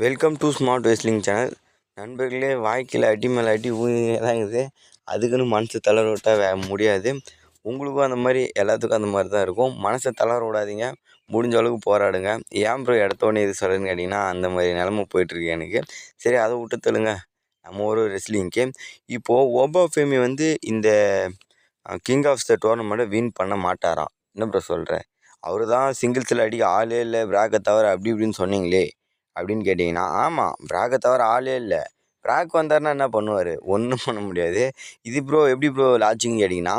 Welcome to smart wrestling channel. நண்பர்களே, வாழ்க்கையில் அடி மேலே அடி ஊழியே தான் இருக்குது. அதுக்குன்னு மனசு தளர விட்டால் முடியாது. உங்களுக்கும் அந்த மாதிரி எல்லாத்துக்கும் அந்த மாதிரி தான் இருக்கும். மனசை தளர விடாதீங்க, முடிஞ்ச அளவுக்கு போராடுங்க. ஏன் ப்ரோ எடுத்தோடனே இது சொல்லுன்னு கேட்டிங்கன்னா, அந்த மாதிரி நிலமை போயிட்டுருக்கு எனக்கு. சரி, அதை விட்டு தள்ளுங்க. நம்ம ஒரு ரெஸ்லிங்க்கு இப்போது ஓபா ஃபேமி இந்த கிங் ஆஃப் த டோர்னமெண்ட்டை வின் பண்ண மாட்டாராம். என்ன ப்ரோ சொல்கிறேன்? அவர் தான் சிங்கிள்ஸில் அடிக்க ஆளே இல்லை, பிராக்கை தவிர அப்படி இப்படின்னு சொன்னீங்களே அப்படின்னு கேட்டிங்கன்னா, ஆமாம், பிராக்கை தவிர ஆளே இல்லை. பிராக் வந்தார்னா என்ன பண்ணுவார்? ஒன்றும் பண்ண முடியாது. இது ப்ரோ எப்படி ப்ரோ லாஜிக்னு கேட்டிங்கன்னா,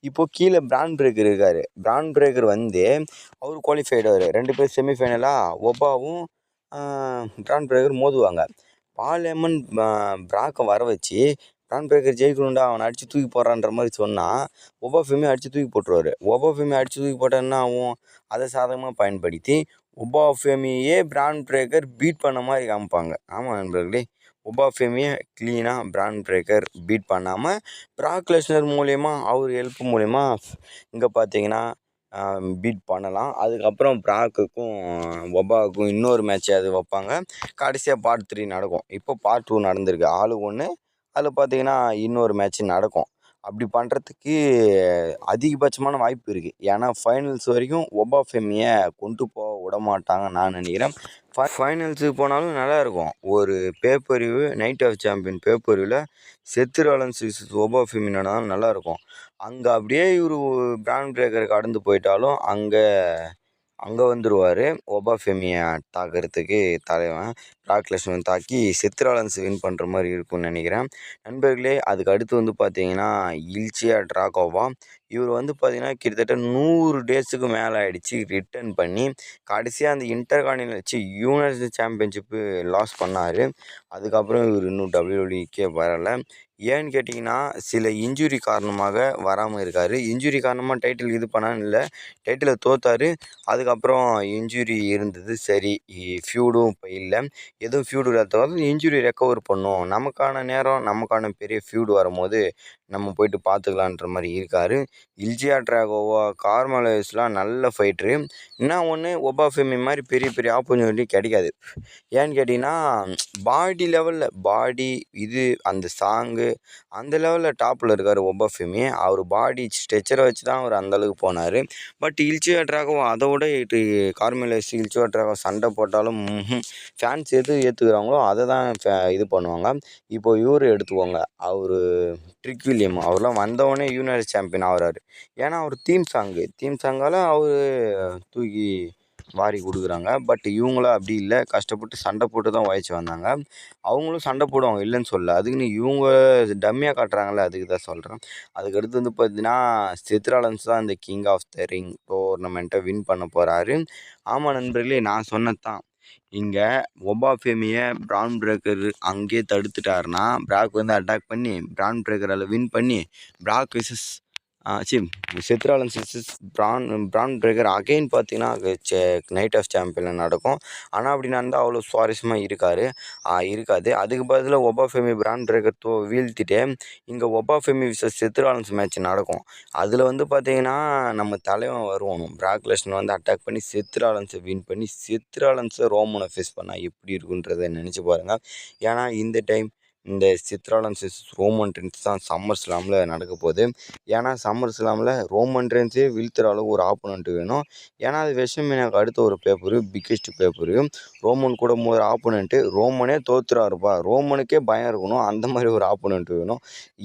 இப்போது கீழே பிரான் பிரேக்கர் இருக்கார். பிரான் பிரேக்கர் அவர் குவாலிஃபைடார். 2 பேர் செமிஃபைனலாக ஒபாவும் பிரான் பிரேக்கர் மோதுவாங்க. பால் எமன் பிராக்கை வர வச்சு பிரான் பிரேக்கர் ஜெயிக்கணும்டா, அவனை அடித்து தூக்கி போடுறான்ற மாதிரி சொன்னால் ஒபா ஃபேமியை அடித்து தூக்கி போட்டுருவார். ஒபா ஃபேமியை அடித்து தூக்கி போட்டால் என்ன ஆகும்? அதை சாதகமாக பயன்படுத்தி ஒபா ஃபேமியே பிரான் பிரேக்கர் பீட் பண்ண மாதிரி காமிப்பாங்க. ஆமாம் நண்பர்களே, ஒபா ஃபேமியை க்ளீனாக பிரான் பிரேக்கர் பீட் பண்ணாமல் பிராக் லெஸ்னர் மூலயமா அவர் ஹெல்ப் மூலயமா இங்கே பார்த்தீங்கன்னா பீட் பண்ணலாம். அதுக்கப்புறம் பிராக்குக்கும் ஒபாவுக்கும் இன்னொரு மேட்ச் அது வைப்பாங்க. கடைசியாக பார்ட் 3 நடக்கும். இப்போ பார்ட் 2 நடந்திருக்கு. ஆளு ஒன்று, அதில் பார்த்தீங்கன்னா இன்னொரு மேட்ச் நடக்கும். அப்படி பண்ணுறதுக்கு அதிகபட்சமான வாய்ப்பு இருக்குது. ஏன்னா ஃபைனல்ஸ் வரைக்கும் ஒபா ஃபேமியை கொண்டு போக விட மாட்டாங்கன்னு நான் நினைக்கிறேன். ஃபைனல்ஸுக்கு போனாலும் நல்லாயிருக்கும். ஒரு பேப்பரிவு நைட் ஆஃப் சாம்பியன் பேப்பரிவில் செத்து ராலன்ஸ் ஒபா ஃபேமி நடந்தாலும் நல்லாயிருக்கும். அங்கே அப்படியே இவர் பிரான் பிரேக்கரை கடந்து போயிட்டாலும் அங்கே வந்துடுவார். ஒபா ஃபேமியை தாக்கிறதுக்கு தலைவன் பிராக் லெஸ்னர் தாக்கி செத் ராலன்ஸ் வின் பண்ணுற மாதிரி இருக்கும்னு நினைக்கிறேன். நண்பர்களே, அதுக்கு அடுத்து பார்த்தீங்கன்னா இல்ச்சியா ட்ராகோவா. இவர் பார்த்தீங்கன்னா கிட்டத்தட்ட 100 டேஸுக்கு மேலே ஆகிடுச்சு ரிட்டர்ன் பண்ணி கடைசியாக அந்த இன்டர்கான்டினல் யூனிவர்சல் சாம்பியன்ஷிப்பு லாஸ் பண்ணார். அதுக்கப்புறம் இவர் இன்னும் டபிள்யூடபிள்யூக்கே வரலை. ஏன்னு கேட்டிங்கன்னா, சில இன்ஜுரி காரணமாக வராமல் இருக்கார். இன்ஜுரி காரணமாக டைட்டில் இது பண்ணான்னு இல்லை, டைட்டிலை தோற்றார். அதுக்கப்புறம் இன்ஜுரி இருந்தது. சரி, ஃபியூடும் இப்போ இல்லை. எதுவும் ஃபியூடு இல்லாததால் இன்ஜுரி ரெக்கவர் பண்ணும், நமக்கான நேரம் நமக்கான பெரிய ஃபியூடு வரும்போது நம்ம போயிட்டு பார்த்துக்கலான்ற மாதிரி இருக்கார். இல்ஜியா ட்ராகோவா கார்மலைஸ்லாம் நல்ல ஃபைட்ரு. என்ன ஒன்று, ஒபா ஃபேமி மாதிரி பெரிய பெரிய ஆப்பர்ச்சுனிட்டி கிடைக்காது. ஏன்னு கேட்டிங்கன்னா, பாடி லெவலில் இது அந்த சாங்கு அந்த லெவலில் டாப்பில் இருக்கார் ஒபா ஃபேமி. அவர் பாடி ஸ்ட்ரெச்சரை வச்சு தான் அவர் அந்தளவுக்கு போனார். பட் இல்ச்சியா ட்ராகோவா அதை விட கார்மலைஸ் இல்ச்சியா ட்ராகோ சண்டை போட்டாலும் ஃபேன்ஸ் எது ஏற்றுக்கிறாங்களோ அதை தான் இது பண்ணுவாங்க. இப்போது இவர் எடுத்துக்கோங்க, அவர் ட்ரிக் வில்லியம். அவர்லாம் வந்தவொடனே யூனிவர்ஸ் சாம்பியன் ஆகிறாரு. ஏன்னா அவர் தீம் சாங்கால் அவர் தூக்கி வாரி கொடுக்குறாங்க. பட் இவங்களாம் அப்படி இல்லை, கஷ்டப்பட்டு சண்டை போட்டு தான் உழைச்சி வந்தாங்க. அவங்களும் சண்டை போடுவாங்க, இல்லைன்னு சொல்ல. அதுக்குன்னு இவங்க டம்மியாக காட்டுறாங்கல்ல, அதுக்கு தான் சொல்கிறேன். அதுக்கடுத்து பார்த்தீங்கன்னா செத் ராலன்ஸ் தான் இந்த கிங் ஆஃப் த ரிங் டோர்னமெண்ட்டை வின் பண்ண போகிறாரு. ஆமாம் நண்பர்களே, நான் சொன்னது தான். இங்கே ஒபா ஃபேமியை பிரான் பிரேக்கர் அங்கேயே தடுத்துட்டாருன்னா பிராக் அட்டாக் பண்ணி பிரான் பிரேக்கரால் வின் பண்ணி Brock versus Seth Rollins versus Bron Breakker again பார்த்தீங்கன்னா நைட் ஆஃப் சாம்பியனில் நடக்கும். ஆனால் அப்படி நடந்தால் அவ்வளோ சுவாரஸ்யமாக இருக்காது. அதுக்கு பதிலாக ஒபா ஃபேமி பிரான் பிரேக்கர் வீழ்த்திட்டு இங்கே ஒபா ஃபேமி விசஸ் செத் ராலன்ஸ் மேட்ச் நடக்கும். அதில் பார்த்தீங்கன்னா நம்ம தலைவன் வருவானும், பிராக் லெஸ்னர் அட்டாக் பண்ணி செத் ராலன்ஸை வின் பண்ணி செத் ராலன்ஸை ரோமனை ஃபேஸ் பண்ணால் எப்படி இருக்குன்றதை நினச்சி பாருங்கள். ஏன்னா இந்த டைம் இந்த செத் ராலன்ஸ் ரோமன் ரெயின்ஸ் தான் சம்மர் ஸ்லாமில் நடக்க போகுது. ஏன்னா சம்மர் ஸ்லாமில் ரோமன் ரெயின்ஸே வீழ்த்துற அளவு ஒரு ஆப்போனண்ட் வேணும். ஏன்னா அது வெஸ்ட்மேனியாவுக்கு அடுத்த ஒரு பேப்பரு, பிக்கெஸ்ட் பேப்பரு. ரோமன் கூட ஒரு ஆப்போனண்ட்டு, ரோமனே தோற்றுறாருப்பா, ரோமனுக்கே பயம் இருக்கணும், அந்த மாதிரி ஒரு ஆப்போனண்ட் வேணும்.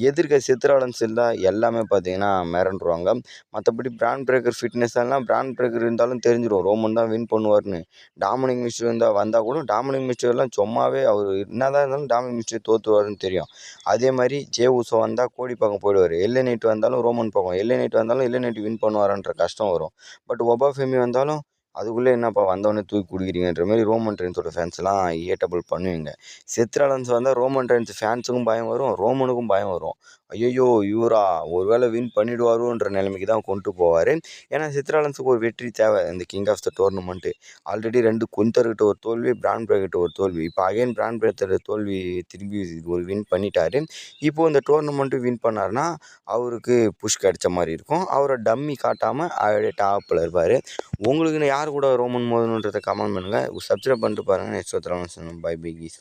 எதிர்க்க செத் ராலன்ஸ் இருந்தால் எல்லாமே பார்த்தீங்கன்னா மிரண்டுருவாங்க. மற்றபடி பிரான் பிரேக்கர் ஃபிட்னஸ் எல்லாம் பிரான் பிரேக்கர் இருந்தாலும் தெரிஞ்சிடும் ரோமன் தான் வின் பண்ணுவார்னு. டாமினிக் மிஸ்டர் வந்தால் கூட டாமினிக் மிஸ்டர்லாம் சும்மாவே அவர் என்னதான் இருந்தாலும் டாமினிக் மிஸ்டர் தோற்றுவாருன்னு தெரியும். அதே மாதிரி ஜே உசோ வந்தால் கோடி பக்கம் போயிடுவார். எல்ஏ நைட் வந்தாலும் ரோமன் பக்கம், எல்ஏ நைட் வந்தாலும் எல்ஏ நைட் வின் பண்ணுவாரான்ற கஷ்டம் வரும். பட் ஒபா ஃபேமி வந்தாலும் அதுக்குள்ளே என்னப்பா வந்தவொடனே தூக்கி குடிக்கிறீங்கன்ற மாதிரி ரோமன் ரெயின்ஸோட ஃபேன்ஸ்லாம் ஏட்டபிள் பண்ணுவீங்க. செத் ராலன்ஸ் வந்தால் ரோமன் ரெயின்ஸ் ஃபேன்ஸுக்கும் பயம் வரும், ரோமனுக்கும் பயம் வரும். ஐயையோ! இவரா ஒரு வேளை வின் பண்ணிடுவாரோன்ற நிலைமைக்கு தான் கொண்டு போவார். ஏன்னா சித்ராலன்ஸுக்கு ஒரு வெற்றி தேவை இந்த king of the tournament. Already 2 குந்தர்கிட்ட ஒரு தோல்வி, பிராண்ட் பிரேக்கிட்ட ஒரு தோல்வி. இப்போ அகைன் பிராண்ட் பிரேக்கர் தோல்வி திரும்பி ஒரு வின் பண்ணிட்டாரு. இப்போ இந்த டோர்னமெண்ட்டு வின் பண்ணாருன்னா, அவருக்கு புஷ் கிடைச்ச மாரி இருக்கும். அவர டம்மி காட்டாம அப்படியே டாப்ல இருப்பார். உங்களுக்குன்னு யார் கூட ரோமன் மோதணுன்றத கமெண்ட் பண்ணுங்கள். சப்ஸ்கிரைப் பண்ணிட்டு பாருங்கள். Next bye bye keys.